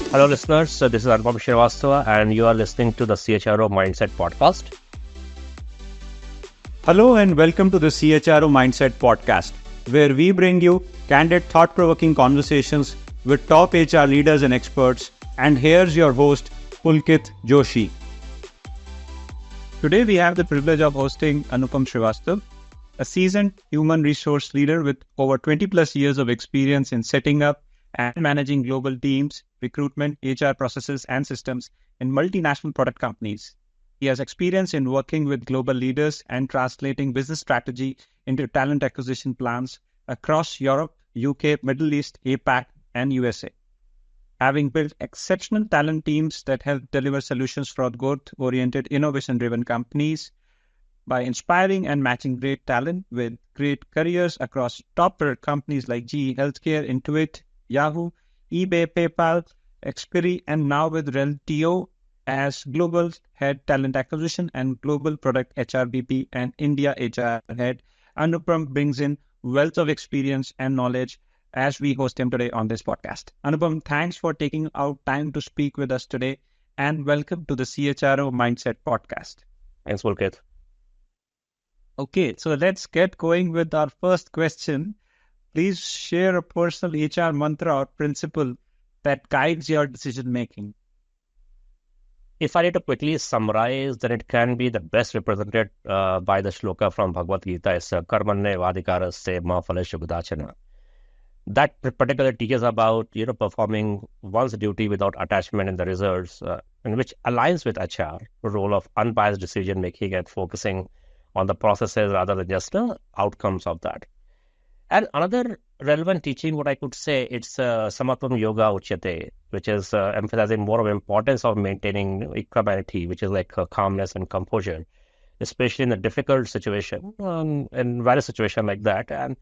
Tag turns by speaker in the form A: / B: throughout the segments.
A: Hello, listeners. This is Anupam Srivastava, and you are listening to the CHRO Mindset Podcast.
B: Hello, and welcome to the CHRO Mindset Podcast, where we bring you candid, thought-provoking conversations with top HR leaders and experts. And here's your host, Pulkit Joshi. Today, we have the privilege of hosting Anupam Srivastava, a seasoned human resource leader with over 20 plus years of experience in setting up and managing global teams, recruitment, HR processes, and systems in multinational product companies. He has experience in working with global leaders and translating business strategy into talent acquisition plans across Europe, UK, Middle East, APAC, and USA. Having built exceptional talent teams that help deliver solutions for growth-oriented, innovation-driven companies, by inspiring and matching great talent with great careers across top companies like GE Healthcare, Intuit, Yahoo, eBay, PayPal, Xperi, and now with Reltio as Global Head Talent Acquisition and Global Product HRBP and India HR Head, Anupam brings in wealth of experience and knowledge as we host him today on this podcast. Anupam, thanks for taking out time to speak with us today, and welcome to the CHRO Mindset Podcast.
A: Thanks, Pulkit.
B: Okay, so let's get going with our first question. Please share a personal HR mantra or principle that guides your decision making.
A: If I need to quickly summarize, then it can be the best represented by the shloka from Bhagavad Gita. It's Karmanne Vadikaraste Ma Phaleshu Gudachana. That particular teaches about performing one's duty without attachment in the results, and which aligns with HR, the role of unbiased decision making and focusing on the processes rather than just the outcomes of that. And another relevant teaching, what I could say, it's Samatvam Yoga Uchyate, which is emphasizing more of importance of maintaining equanimity, which is like calmness and composure, especially in a difficult situation, in various situations like that. And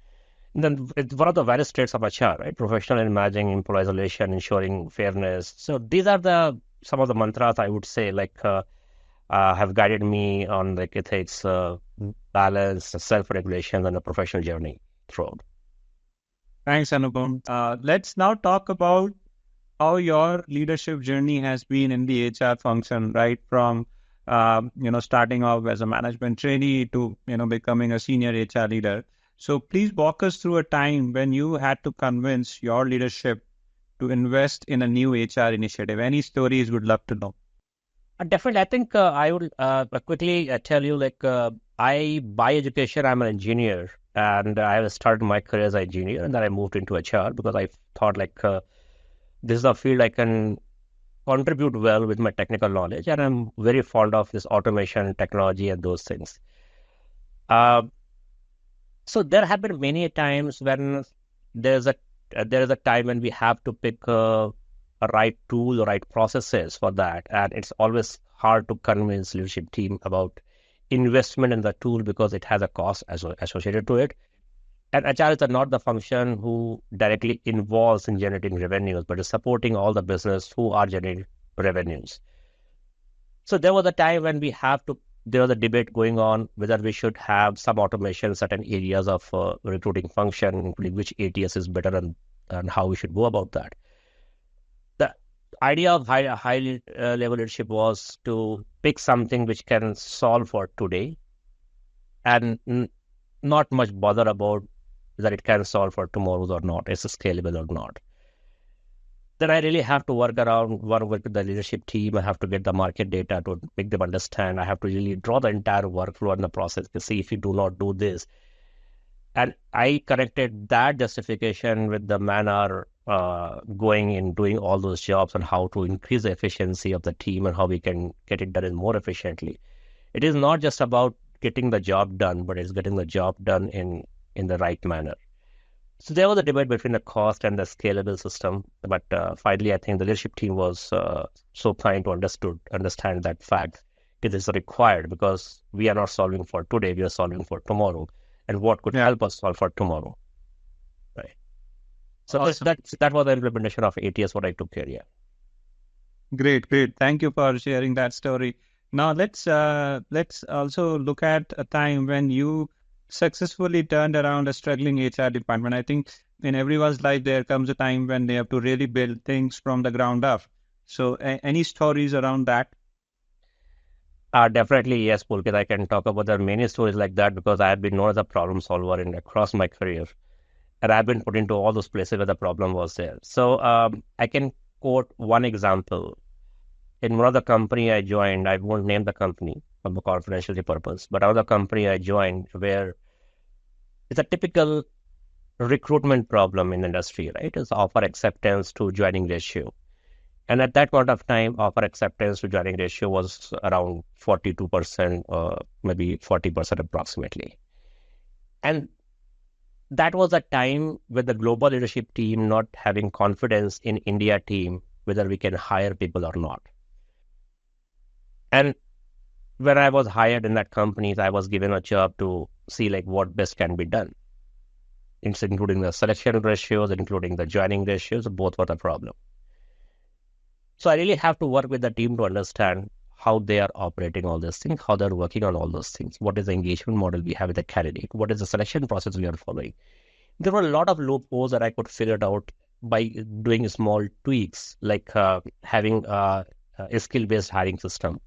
A: then it's one of the various traits of HR, right? Professional in managing employee isolation, ensuring fairness. So these are some of the mantras I would say, have guided me on like ethics, balance, self-regulation, and a professional journey throughout.
B: Thanks, Anupam. Let's now talk about how your leadership journey has been in the HR function, right? From starting off as a management trainee to becoming a senior HR leader. So please walk us through a time when you had to convince your leadership to invest in a new HR initiative. Any stories would love to know.
A: Definitely. I think I would quickly tell you, I, by education, I'm an engineer, and I started my career as an engineer, and then I moved into HR because I thought this is a field I can contribute well with my technical knowledge, and I'm very fond of this automation, technology, and those things. So there have been many times when there is a time when we have to pick a right tool or right processes for that, and it's always hard to convince leadership team about investment in the tool because it has a cost associated to it. And HR is not the function who directly involves in generating revenues, but is supporting all the business who are generating revenues. So there was a time when there was a debate going on whether we should have some automation in certain areas of recruiting function, including which ATS is better and how we should go about that. The idea of high level leadership was to pick something which can solve for today and not much bother about that it can solve for tomorrow or not, it's scalable or not. Then I really have to work with the leadership team. I have to get the market data to make them understand. I have to really draw the entire workflow and the process to see if you do not do this. And I connected that justification with the manner going and doing all those jobs and how to increase the efficiency of the team and how we can get it done more efficiently. It is not just about getting the job done, but it's getting the job done in the right manner. So there was a debate between the cost and the scalable system, but finally I think the leadership team was so kind to understand that fact. It is required because we are not solving for today, we are solving for tomorrow, and what could help us solve for tomorrow, right? So awesome. that was the implementation of ATS, what I took care. Yeah.
B: Great. Thank you for sharing that story. Now let's also look at a time when you successfully turned around a struggling HR department. I think in everyone's life there comes a time when they have to really build things from the ground up. So any stories around that?
A: Definitely, yes, Pulkit. I can talk about there are many stories like that because I have been known as a problem solver in across my career. And I've been put into all those places where the problem was there. So I can quote one example. In one of the company I joined, I won't name the company for the confidentiality purpose, but another company I joined where it's a typical recruitment problem in the industry, right? It's offer acceptance to joining ratio. And at that point of time, offer acceptance to joining ratio was around 42%, maybe 40% approximately. And that was a time with the global leadership team not having confidence in India team, whether we can hire people or not. And when I was hired in that company, I was given a job to see like what best can be done. It's including the selection ratios, including the joining ratios, both were the problem. So I really have to work with the team to understand how they are operating all these things, how they're working on all those things. What is the engagement model we have with the candidate? What is the selection process we are following? There were a lot of loopholes that I could figure it out by doing small tweaks, like having a skill-based hiring system,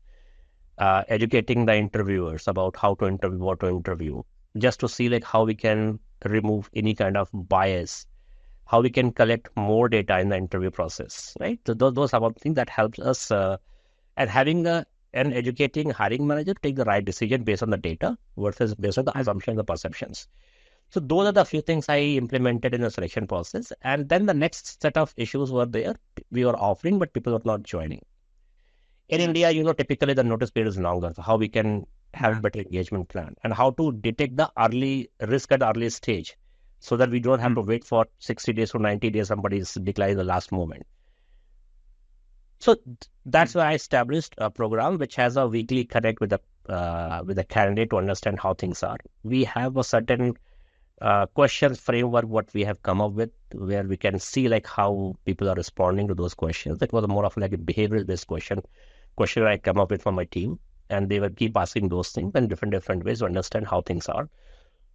A: educating the interviewers about how to interview, what to interview, just to see like how we can remove any kind of bias, how we can collect more data in the interview process, right? So those are things that helps us, and having an educating hiring manager take the right decision based on the data versus based on the assumptions, the perceptions. So those are the few things I implemented in the selection process. And then the next set of issues were there. We were offering, but people were not joining. In India, typically the notice period is longer. So how we can have better engagement plan and how to detect the early risk at early stage so that we don't have to wait for 60 days to 90 days, somebody's decline in the last moment. So that's why I established a program which has a weekly connect with the candidate to understand how things are. We have a certain questions framework what we have come up with where we can see like how people are responding to those questions. That was more of like a behavioral based question I come up with for my team, and they will keep asking those things in different ways to understand how things are.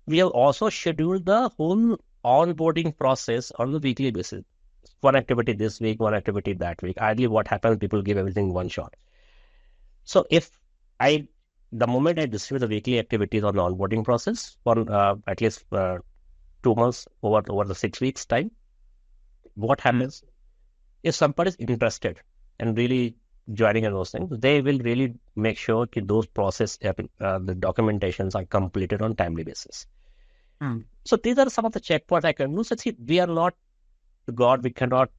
A: We have also scheduled the whole onboarding process on the weekly basis. One activity this week, one activity that week. Ideally, what happens, people give everything one shot. So the moment I distribute the weekly activities on the onboarding process for at least 2 months over the 6 weeks time, what happens if somebody is interested and really joining in those things, they will really make sure that those process the documentations are completed on timely basis. So these are some of the checkpoints I can do. So see, we are not God. We cannot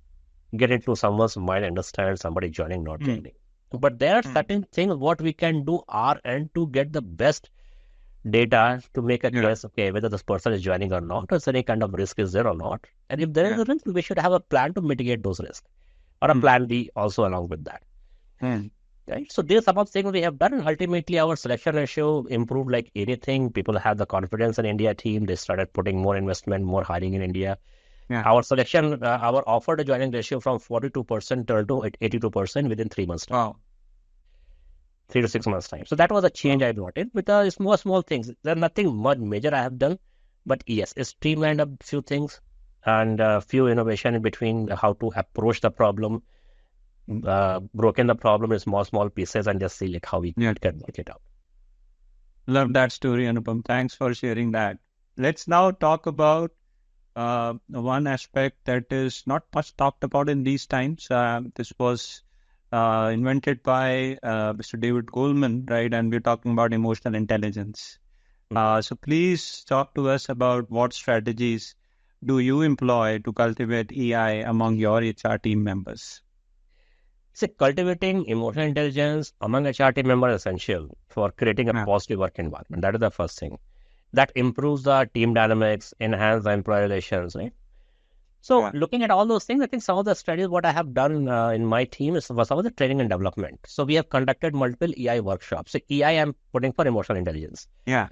A: get into someone's mind, understand somebody joining, not joining. But there are certain things what we can do our end to get the best data to make a guess, okay, whether this person is joining or not, or any kind of risk is there or not. And if there is a risk, we should have a plan to mitigate those risks, or a plan B also along with that. Right? So there's some of things we have done. And ultimately, our selection ratio improved like anything. People have the confidence in India team. They started putting more investment, more hiring in India. Our selection, our offer to joining ratio from 42% turned to 82% within 3 months.
B: Wow.
A: 3 to 6 months time. So that was a change I brought in with small things. There's nothing much major I have done, but yes, it's streamlined a few things and a few innovation in between how to approach the problem, broken the problem in small pieces and just see like how we can work it out.
B: Love that story, Anupam. Thanks for sharing that. Let's now talk about one aspect that is not much talked about in these times. This was invented by Mr. David Goleman, right? And we're talking about emotional intelligence. So please talk to us about what strategies do you employ to cultivate EI among your HR team members?
A: See, cultivating emotional intelligence among HR team members is essential for creating a positive work environment. That is the first thing. That improves the team dynamics, enhance the employee relations, right? So looking at all those things, I think some of the studies what I have done in my team is some of the training and development. So we have conducted multiple EI workshops. So EI I'm putting for emotional intelligence. Yeah.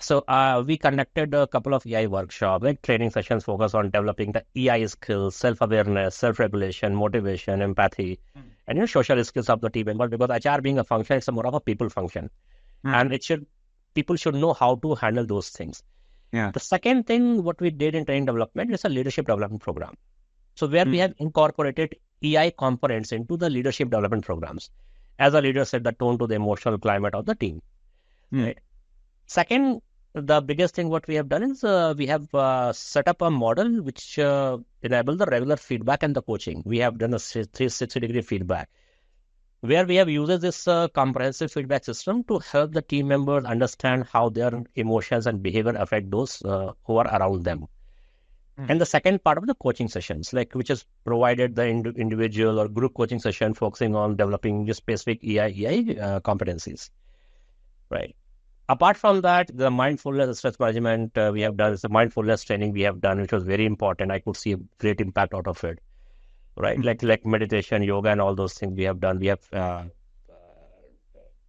A: So we conducted a couple of EI workshops, like training sessions focused on developing the EI skills, self-awareness, self-regulation, motivation, empathy, and social skills of the team member. Because HR being a function, it's more of a people function, and people should know how to handle those things. The second thing what we did in training development is a leadership development program. So where we have incorporated EI components into the leadership development programs. As a leader, set the tone to the emotional climate of the team. Right. Second, the biggest thing what we have done is we have set up a model which enable the regular feedback and the coaching. We have done a 360-degree feedback, where we have used this comprehensive feedback system to help the team members understand how their emotions and behavior affect those who are around them. And the second part of the coaching sessions, like which is provided the individual or group coaching session focusing on developing the specific EI competencies, right? Apart from that, the mindfulness stress management we have done is the mindfulness training we have done, which was very important. I could see a great impact out of it, right? Like meditation, yoga, and all those things we have done. We have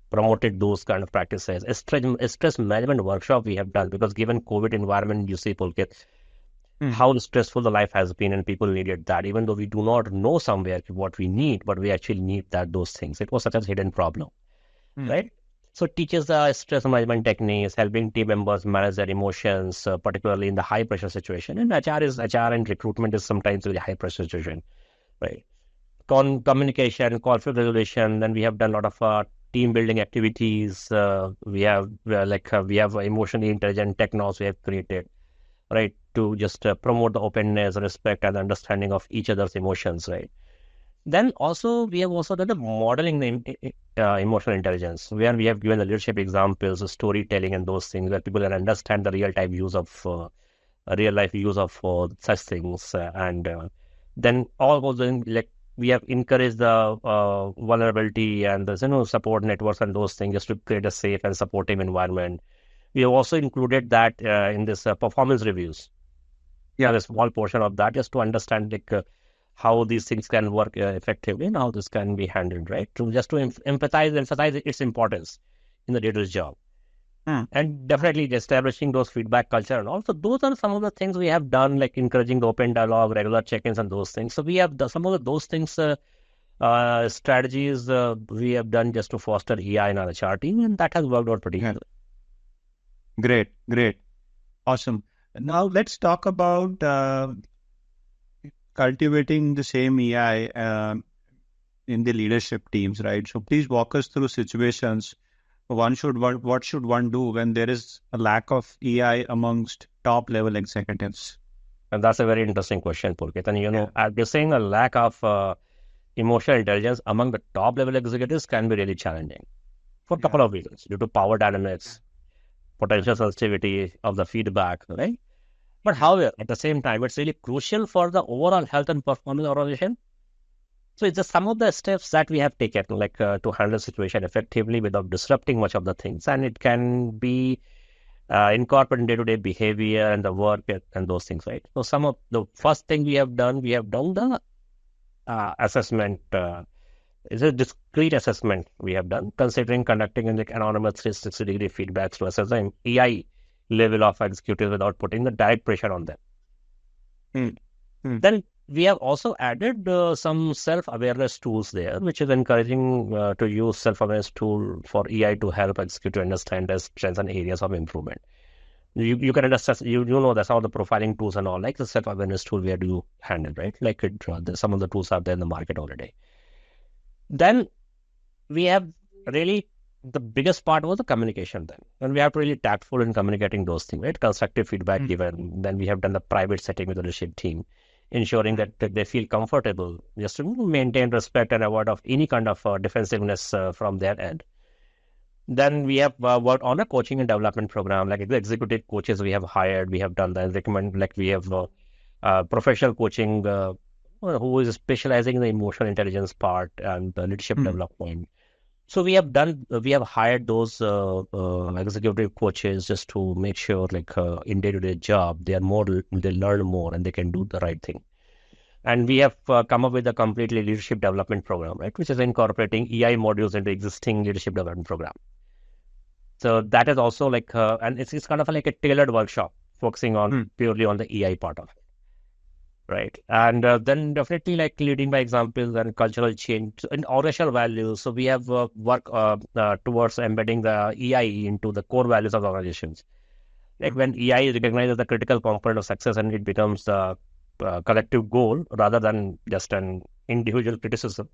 A: promoted those kind of practices. A stress management workshop we have done, because given COVID environment, you see, Pulkit, how stressful the life has been, and people needed that. Even though we do not know somewhere what we need, but we actually need those things. It was such a hidden problem, right? So it teaches the stress management techniques, helping team members manage their emotions, particularly in the high pressure situation. And HR and recruitment is sometimes really high pressure situation, right? Communication, conflict resolution. Then we have done a lot of team building activities. We have emotionally intelligent technos we have created, right, to just promote the openness, respect, and understanding of each other's emotions, right? Then also, we have also done the modeling the emotional intelligence, where we have given the leadership examples, storytelling, and those things, where people can understand the real-time use of real-life use of such things. Then all those things, like we have encouraged the vulnerability and the support networks and those things, just to create a safe and supportive environment. We have also included that in this performance reviews. Yeah, a small portion of that, just to understand how these things can work effectively and how this can be handled, right? Just to emphasize its importance in the leader's job. And definitely establishing those feedback culture. And also, those are some of the things we have done, like encouraging the open dialogue, regular check-ins, and those things. So we have some of those things, strategies we have done just to foster EI in our HR team, and that has worked out pretty well.
B: Great. Awesome. Now let's talk about cultivating the same EI in the leadership teams, right? So please walk us through situations. What should one do when there is a lack of EI amongst top level executives?
A: And that's a very interesting question, Pulkit. And you're saying a lack of emotional intelligence among the top level executives can be really challenging for a couple of reasons, due to power dynamics, potential sensitivity of the feedback, right? But however, at the same time, it's really crucial for the overall health and performance of the organization. So it's just some of the steps that we have taken, like to handle the situation effectively without disrupting much of the things. And it can be incorporated in day-to-day behavior and the work and those things, right? So some of the first thing we have done the assessment. It's a discrete assessment we have done, considering conducting an anonymous 360-degree feedbacks to assess the EI level of executives without putting the direct pressure on them. Then we have also added some self-awareness tools there, which is encouraging to use self-awareness tool for EI to help executive understand their strengths and areas of improvement. You can understand, you know, that's how the profiling tools and all, like the self-awareness tool we have to handle, right? Like some of the tools are there in the market already. Then we have really, the biggest part was the communication then. And we have to really tactful in communicating those things, right? Constructive feedback given. Then we have done the private setting with the leadership team, ensuring that they feel comfortable, just to maintain respect and avoid of any kind of defensiveness from their end. Then we have worked on a coaching and development program, like the executive coaches we have hired. We have done that, we have professional coaching who is specializing in the emotional intelligence part and the leadership development. So we have hired those executive coaches just to make sure, like in day-to-day job, they learn more and they can do the right thing. And we have come up with a completely leadership development program, right, which is incorporating EI modules into existing leadership development program. So that is also like, and it's kind of like a tailored workshop focusing on purely on the EI part of it. Right. And then definitely like leading by examples and cultural change and organizational values. So we have worked towards embedding the EI into the core values of the organizations. Like when EI is recognized as the critical component of success, and it becomes the collective goal rather than just an individual criticism.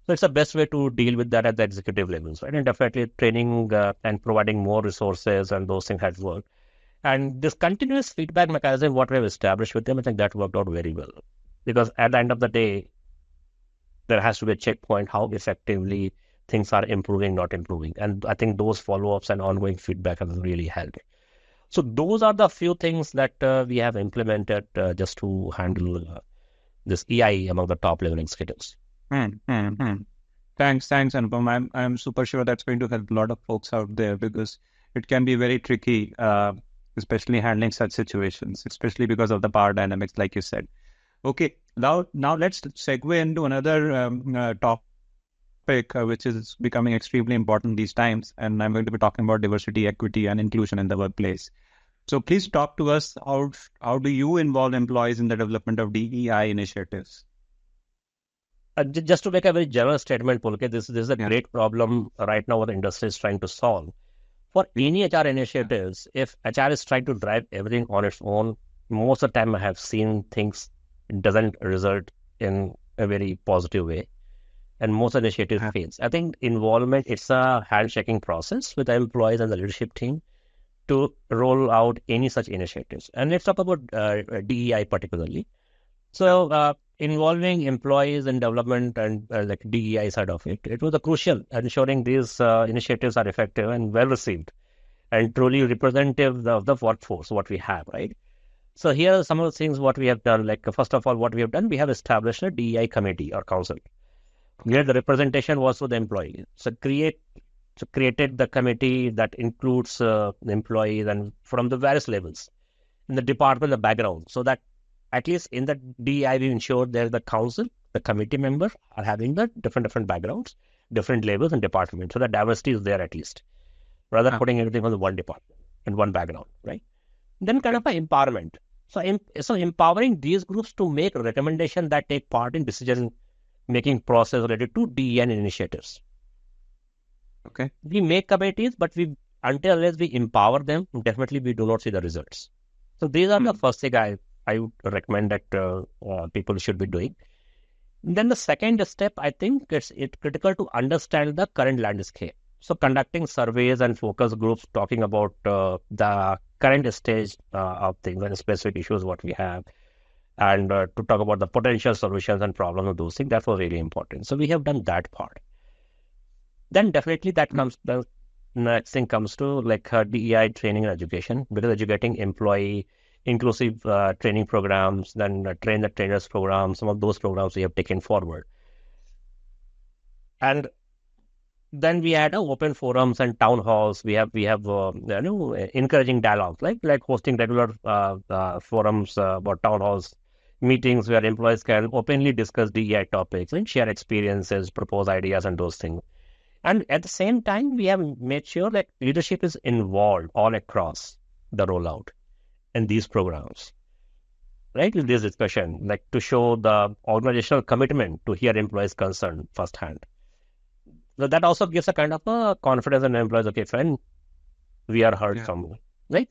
A: So it's the best way to deal with that at the executive levels, right? And definitely training and providing more resources and those things has worked. And this continuous feedback mechanism, what we have established with them, I think that worked out very well. Because at the end of the day, there has to be a checkpoint how effectively things are improving, not improving. And I think those follow-ups and ongoing feedback have really helped. So those are the few things that we have implemented just to handle this EI among the top level executives.
B: Thanks, Anupam. I'm super sure that's going to help a lot of folks out there, because it can be very tricky, especially handling such situations, especially because of the power dynamics, like you said. Okay, now let's segue into another topic, which is becoming extremely important these times, and I'm going to be talking about diversity, equity, and inclusion in the workplace. So please talk to us. How do you involve employees in the development of DEI initiatives?
A: Just to make a very general statement, Pulke, this is a great problem right now what the industry is trying to solve. For any HR initiatives, if HR is trying to drive everything on its own, most of the time I have seen things doesn't result in a very positive way, and most initiatives fails. I think involvement, it's a handshaking process with the employees and the leadership team to roll out any such initiatives. And let's talk about DEI particularly. So involving employees in development and like DEI side of it, it was a crucial ensuring these initiatives are effective and well received and truly representative of the workforce, what we have, right? So here are some of the things what we have done. Like first of all, what we have done, we have established a DEI committee or council where the representation was for the employee. So created the committee that includes the employees and from the various levels in the department, the background, so that at least in the DEI, we ensure there the council, the committee member are having the different backgrounds, different levels and departments. So the diversity is there at least, rather than putting everything on the one department and one background, right? Then kind of an empowerment. So empowering these groups to make recommendations that take part in decision-making process related to DEI initiatives.
B: Okay.
A: We make committees, but unless we empower them, definitely we do not see the results. So these are the first thing I would recommend that people should be doing. Then the second step, I think it's critical to understand the current landscape. So conducting surveys and focus groups talking about the current stage of things and specific issues what we have, and to talk about the potential solutions and problems of those things, that was really important. So we have done that part. Then definitely that comes, the next thing comes to like DEI training and education, because educating employee inclusive training programs, then train the trainers program, some of those programs we have taken forward. And then we had open forums and town halls. We have encouraging dialogues, like hosting regular forums about town halls, meetings where employees can openly discuss DEI topics and share experiences, propose ideas and those things. And at the same time, we have made sure that leadership is involved all across the rollout in these programs, right? In this discussion, like to show the organizational commitment to hear employees' concern firsthand. So that also gives a kind of a confidence in employees. Okay, friend, we are heard from, right?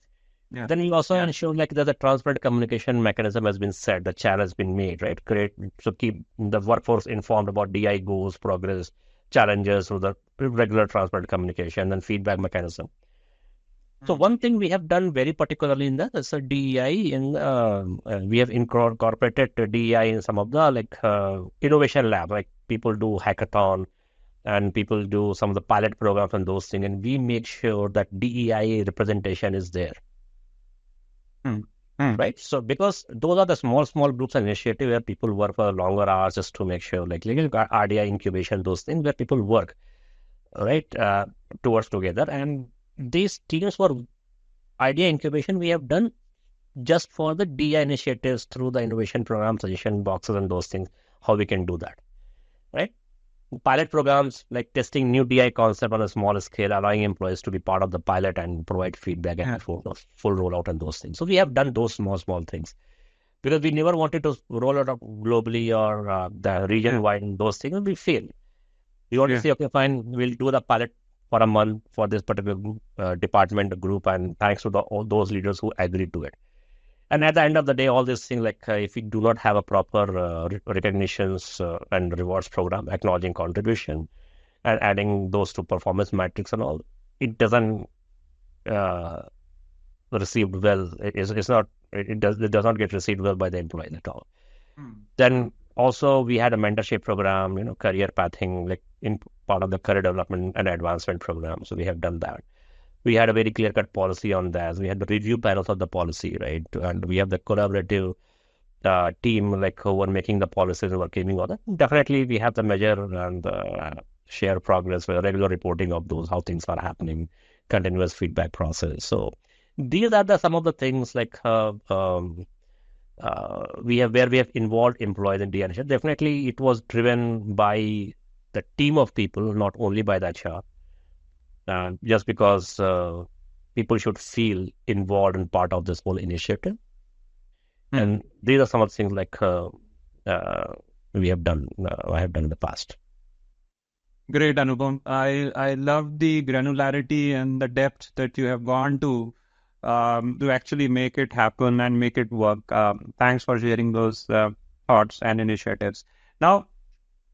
A: Yeah. Then you also ensure like there's a transparent communication mechanism has been set, the channel has been made, right? Keep the workforce informed about DI goals, progress, challenges through the regular transparent communication and feedback mechanism. So one thing we have done very particularly in that is DEI, we have incorporated DEI in some of the innovation lab, like people do hackathon and people do some of the pilot programs and those things, and we make sure that DEI representation is there. Right? So because those are the small groups and initiatives where people work for longer hours just to make sure, like RDI incubation, those things where people work, right, towards together. And these teams for idea incubation we have done just for the DI initiatives through the innovation program, suggestion boxes and those things, how we can do that, right? Pilot programs like testing new DI concept on a small scale, allowing employees to be part of the pilot and provide feedback and full rollout and those things. So we have done those small things because we never wanted to roll it out globally or the region-wide and those things. We fail. We want to say, okay, fine, we'll do the pilot for a month for this particular department group, and thanks to all those leaders who agreed to it. And at the end of the day, all these things, like if we do not have a proper recognitions and rewards program, acknowledging contribution and adding those to performance metrics and all, it doesn't uh, received well. It does not get received well by the employees at all. Then also we had a mentorship program, career pathing, like in part of the career development and advancement program. So we have done that. We had a very clear-cut policy on that. We had the review panels of the policy, right? And we have the collaborative team, like who are making the policies and working on it. Definitely, we have the measure and share progress, with regular reporting of those, how things are happening, continuous feedback process. So these are some of the things like we have involved employees in DI initiative. Definitely, it was driven by the team of people, not only by the HR. Just because people should feel involved and part of this whole initiative. And these are some of the things like we have done, I have done in the past.
B: Great, Anupam. I love the granularity and the depth that you have gone to actually make it happen and make it work. Thanks for sharing those thoughts and initiatives. Now,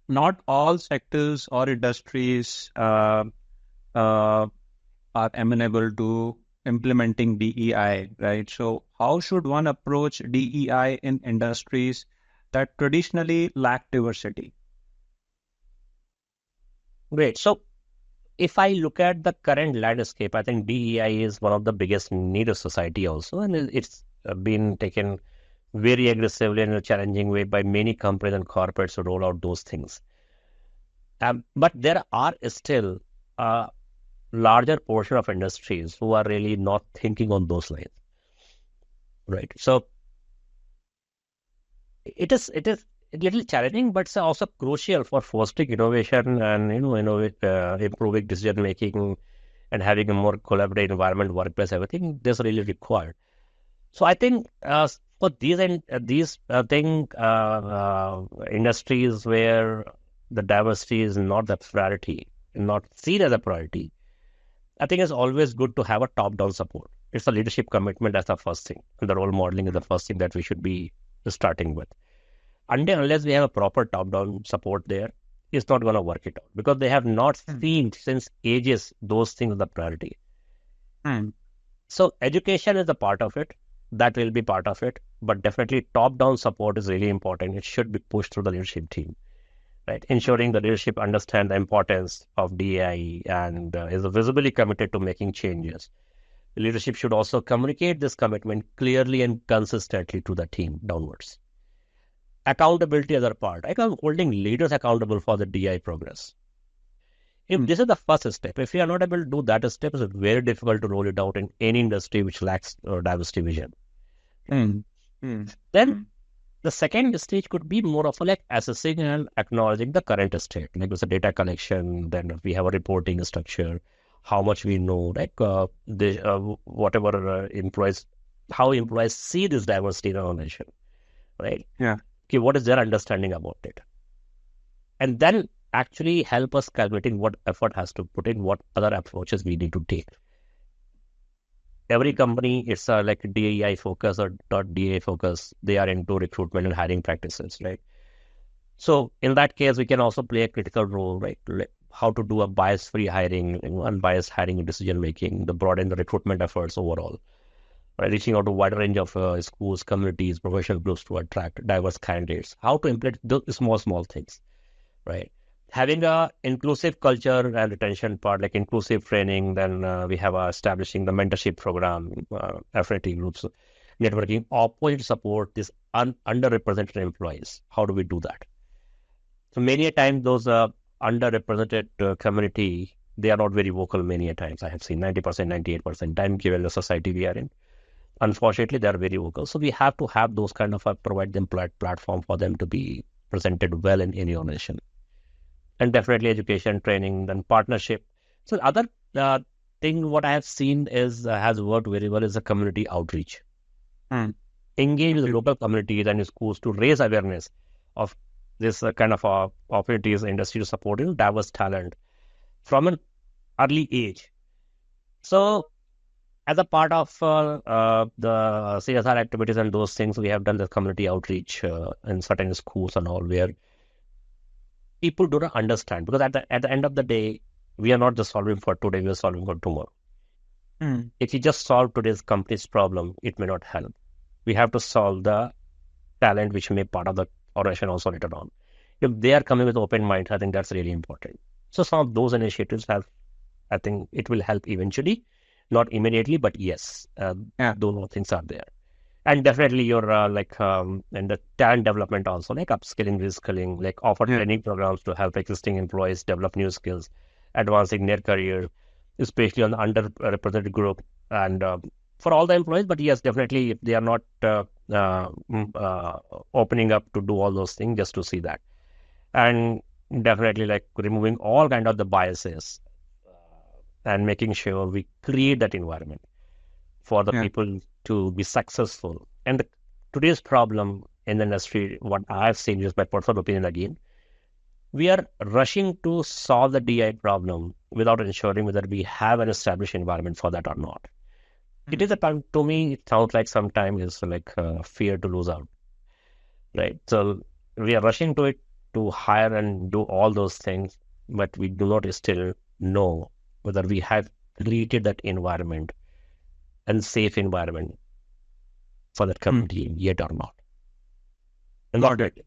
B: not all sectors or industries are amenable to implementing DEI, right? So how should one approach DEI in industries that traditionally lack diversity?
A: Great. So if I look at the current landscape, I think DEI is one of the biggest need of society also, and it's been taken very aggressively in a challenging way by many companies and corporates to roll out those things. But there are still a larger portion of industries who are really not thinking on those lines, right? So it is a little challenging, but it's also crucial for fostering innovation and improving decision making and having a more collaborative environment, workplace, everything. This really required. So I think for these industries where the diversity is not the priority, not seen as a priority, I think it's always good to have a top-down support. It's a leadership commitment. That's the first thing, and the role modeling is the first thing that we should be starting with. Unless we have a proper top-down support there, it's not going to work it out because they have not seen since ages those things are the priority. So education is a part of it. That will be part of it. But definitely top-down support is really important. It should be pushed through the leadership team, right? Ensuring the leadership understand the importance of DEI and is visibly committed to making changes. The leadership should also communicate this commitment clearly and consistently to the team downwards. Accountability is a part. I am holding leaders accountable for the DI progress. If this is the first step, if we are not able to do that step, it's very difficult to roll it out in any industry which lacks diversity vision. Then the second stage could be more of like assessing and acknowledging the current state. Like it's a data collection, then we have a reporting structure, how much we know, like whatever employees, how employees see this diversity in our organization, right?
B: Yeah.
A: Okay, what is their understanding about it? And then actually help us calculating what effort has to put in, what other approaches we need to take. Every company is like DEI focus or .DEI focus. They are into recruitment and hiring practices, right? So in that case, we can also play a critical role, right? Like how to do a bias-free hiring, unbiased hiring and decision-making, the broaden the recruitment efforts overall. Right, reaching out to a wider range of schools, communities, professional groups to attract diverse candidates. How to implement those small things, right? Having a inclusive culture and retention part, like inclusive training. Then we have establishing the mentorship program, affinity groups, networking, opposite support these underrepresented employees. How do we do that? So many a time those underrepresented community, they are not very vocal. Many a times I have seen 90%, 98% time given the society we are in. Unfortunately, they are very vocal. So we have to have those kind of provide them platform for them to be presented well in any organization. And definitely education, training, then partnership. So other thing what I have seen is has worked very well is the community outreach. Engage with local communities and schools to raise awareness of this kind of opportunities, industry to support diverse talent from an early age. So as a part of the CSR activities and those things, we have done the community outreach in certain schools and all, where people do not understand, because at the end of the day, we are not just solving for today, we are solving for tomorrow. If you just solve today's company's problem, it may not help. We have to solve the talent which may be part of the organization also later on. If they are coming with open mind, I think that's really important. So some of those initiatives I think it will help eventually, not immediately, but yes, those things are there. And definitely you're and the talent development also, like upskilling, reskilling, like offer training programs to help existing employees develop new skills, advancing their career, especially on the underrepresented group and for all the employees. But yes, definitely if they are not opening up to do all those things, just to see that. And definitely like removing all kind of the biases and making sure we create that environment for the people to be successful. And today's problem in the industry, what I've seen is my personal opinion again, we are rushing to solve the DI problem without ensuring whether we have an established environment for that or not. It is to me, it sounds like sometimes it's like fear to lose out, right? So we are rushing to it to hire and do all those things, but we do not still know whether we have created that environment and safe environment for that community yet or not.
B: Got it.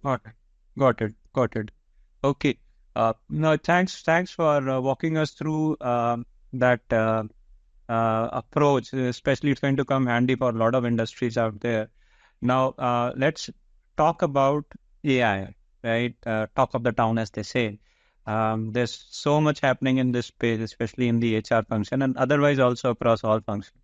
B: Okay. No, thanks for walking us through that approach. Especially, it's going to come handy for a lot of industries out there. Now, let's talk about AI, right? Talk of the town, as they say. There's so much happening in this space, especially in the HR function and otherwise also across all functions.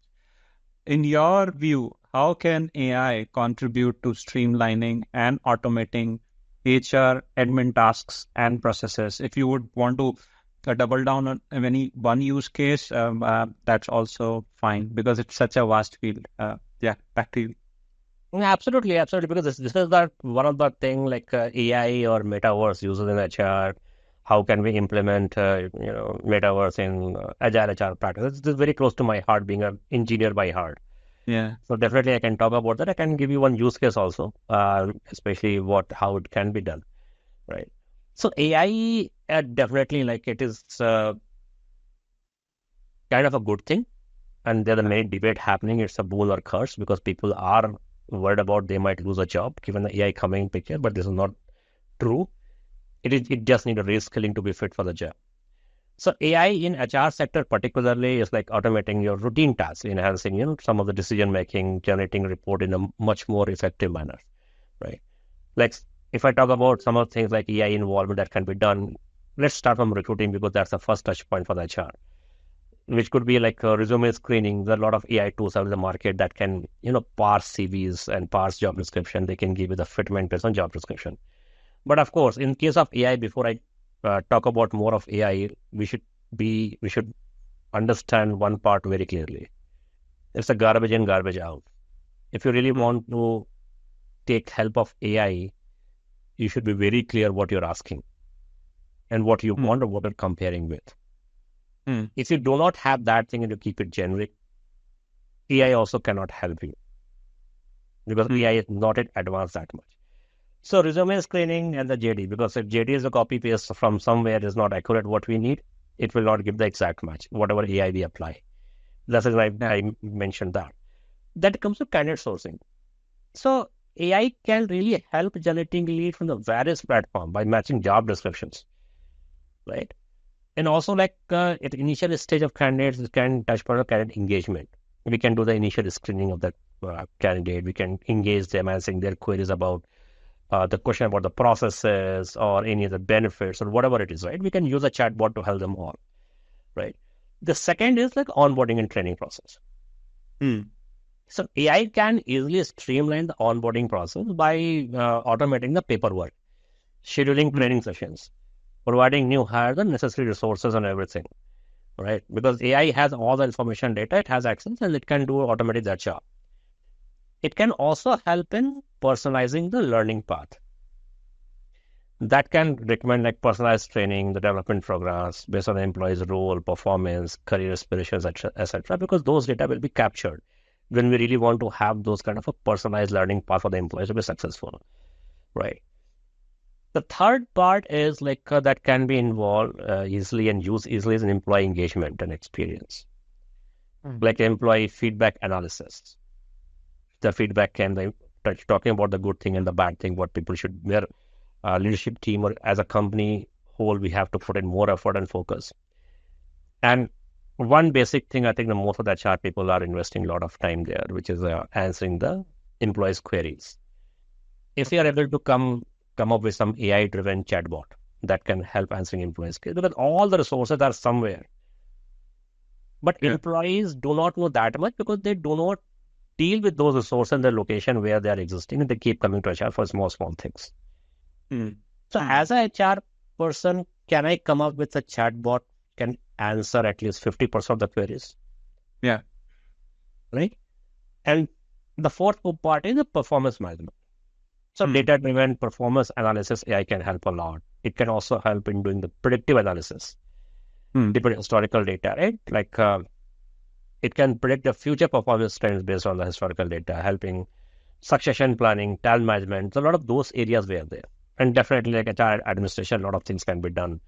B: In your view, how can AI contribute to streamlining and automating HR admin tasks and processes? If you would want to double down on any one use case, that's also fine, because it's such a vast field. Back to you.
A: Absolutely, because this is one of the thing like AI or metaverse uses in HR. How can we implement metaverse in agile HR practice? This is very close to my heart, being an engineer by heart.
B: Yeah.
A: So definitely I can talk about that. I can give you one use case also, especially how it can be done, right? So AI definitely it is kind of a good thing, and there's a many debate happening. It's a boon or curse, because people are worried about they might lose a job given the AI coming in picture, but this is not true. It just needs a reskilling to be fit for the job. So AI in HR sector particularly is like automating your routine tasks, enhancing some of the decision making, generating report in a much more effective manner, right? Like if I talk about some of the things like AI involvement that can be done, let's start from recruiting, because that's the first touch point for the HR, which could be like resume screening. There are a lot of AI tools out in the market that can parse CVs and parse job description. They can give you the fitment based on job description. But of course, in case of AI, before I talk about more of AI, we should understand one part very clearly. It's a garbage in, garbage out. If you really want to take help of AI, you should be very clear what you're asking and what you want or what you're comparing with. If you do not have that thing and you keep it generic, AI also cannot help you, because AI is not advanced that much. So resume screening and the JD, because if JD is a copy paste from somewhere is not accurate what we need, it will not give the exact match, whatever AI we apply. That's why I mentioned that. That comes to candidate sourcing. So AI can really help generating lead from the various platforms by matching job descriptions, right? And also at the initial stage of candidates, it can touch upon candidate engagement. We can do the initial screening of that candidate. We can engage them, answering their queries about the question about the processes or any of the benefits or whatever it is, right? We can use a chatbot to help them all, right? The second is onboarding and training process. So AI can easily streamline the onboarding process by automating the paperwork, scheduling training sessions, providing new hires the necessary resources and everything, right? Because AI has all the information data, it has access, and it can do automatic that job. It can also help in personalizing the learning path. that can recommend like personalized training, the development programs based on the employee's role, performance, career aspirations, etc. Because those data will be captured when we really want to have those kind of a personalized learning path for the employees to be successful, right? The third part is like that can be involved easily and used easily is in employee engagement and experience, like employee feedback analysis. The feedback can be talking about the good thing and the bad thing, what people should, where leadership team or as a company whole, we have to put in more effort and focus. And one basic thing, I think the most of the HR people are investing a lot of time there, which is answering the employees' queries. If you are able to come up with some AI-driven chatbot that can help answering employees' queries, because all the resources are somewhere. But employees do not know that much because they do not deal with those resources in the location where they are existing, and they keep coming to HR for small things. So as a HR person, can I come up with a chatbot can answer at least 50% of the queries?
B: Yeah.
A: Right? And the fourth part is the performance management. So data-driven performance analysis AI can help a lot. It can also help in doing the predictive analysis, different historical data, right? Like it can predict the future performance trends based on the historical data, helping succession planning, talent management. So a lot of those areas were there. And definitely like HR administration, a lot of things can be done.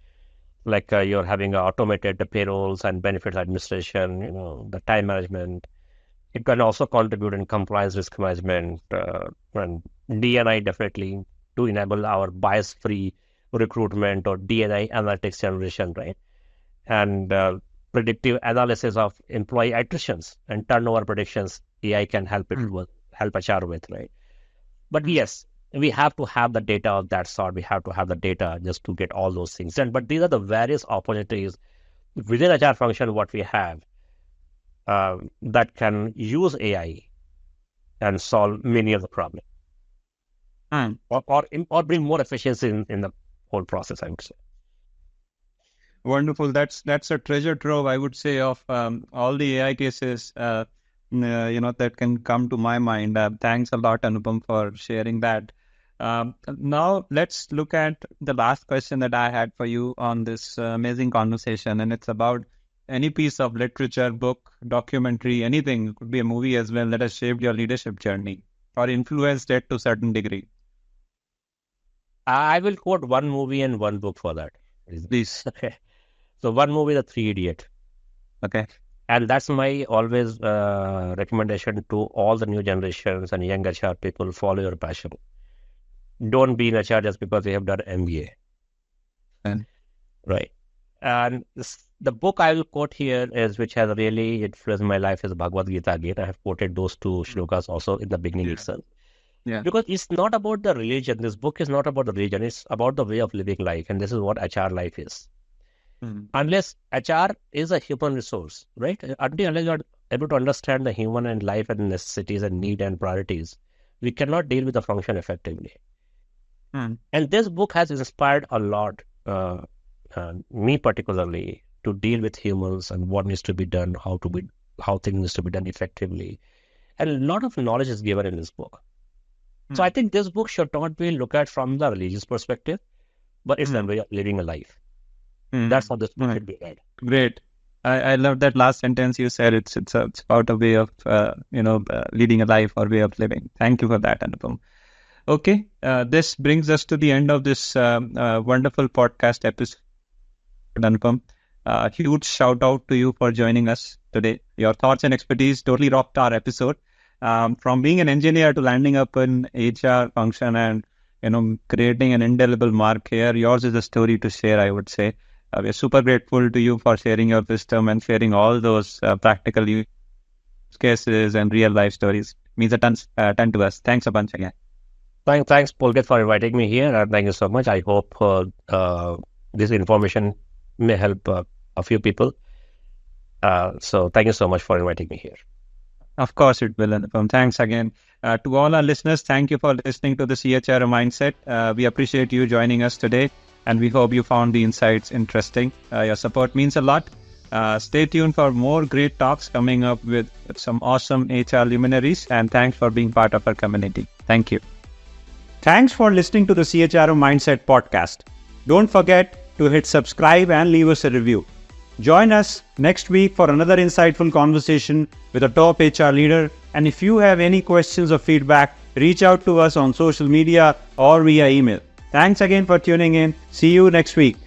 A: Like you're having automated the payrolls and benefits administration, the time management. It can also contribute in compliance risk management and D&I definitely to enable our bias-free recruitment or D&I analytics generation, right? And predictive analysis of employee attritions and turnover predictions, AI can help help HR with, right? But yes, we have to have the data of that sort. We have to have the data just to get all those things done. But these are the various opportunities within HR function what we have that can use AI and solve many of the problems, or bring more efficiency in the whole process, I would say.
B: Wonderful. That's a treasure trove, I would say, of all the AI cases that can come to my mind. Thanks a lot, Anupam, for sharing that. Now let's look at the last question that I had for you on this amazing conversation, and it's about any piece of literature, book, documentary, anything. It could be a movie as well that has shaped your leadership journey or influenced it to a certain degree.
A: I will quote one movie and one book for that.
B: Please.
A: Okay. So one movie, The Three Idiot.
B: Okay.
A: And that's my always recommendation to all the new generations and young HR people: follow your passion. Don't be in HR just because you have done MBA. Right. And the book I will quote here is, which has really influenced my life, is Bhagavad Gita again. I have quoted those two shlokas also in the beginning itself.
B: Yeah.
A: Because it's not about the religion. This book is not about the religion. It's about the way of living life. And this is what HR life is. Unless HR is a human resource, right? Unless you are able to understand the human and life and necessities and need and priorities, we cannot deal with the function effectively. And this book has inspired a lot, me particularly, to deal with humans and what needs to be done, how things needs to be done effectively. And a lot of knowledge is given in this book. So I think this book should not be looked at from the religious perspective, but it's a way of living a life. That's how this book should be read.
B: Great. I love that last sentence you said. It's about a way of leading a life or way of living. Thank you for that, Anupam. Okay, this brings us to the end of this wonderful podcast episode, Anupam. Huge shout out to you for joining us today. Your thoughts and expertise totally rocked our episode. From being an engineer to landing up in HR function and creating an indelible mark here, yours is a story to share, I would say. We're super grateful to you for sharing your wisdom and sharing all those practical use cases and real life stories. It means a ton to us. Thanks a bunch again.
A: Thanks, Pulkit, for inviting me here. And thank you so much. I hope this information may help a few people. So thank you so much for inviting me here.
B: Of course it will, Anupam. Thanks again. To all our listeners, thank you for listening to the CHRO Mindset. We appreciate you joining us today, and we hope you found the insights interesting. Your support means a lot. Stay tuned for more great talks coming up with some awesome HR luminaries, and thanks for being part of our community. Thank you. Thanks for listening to the CHRO Mindset podcast. Don't forget to hit subscribe and leave us a review. Join us next week for another insightful conversation with a top HR leader. And if you have any questions or feedback, reach out to us on social media or via email. Thanks again for tuning in. See you next week.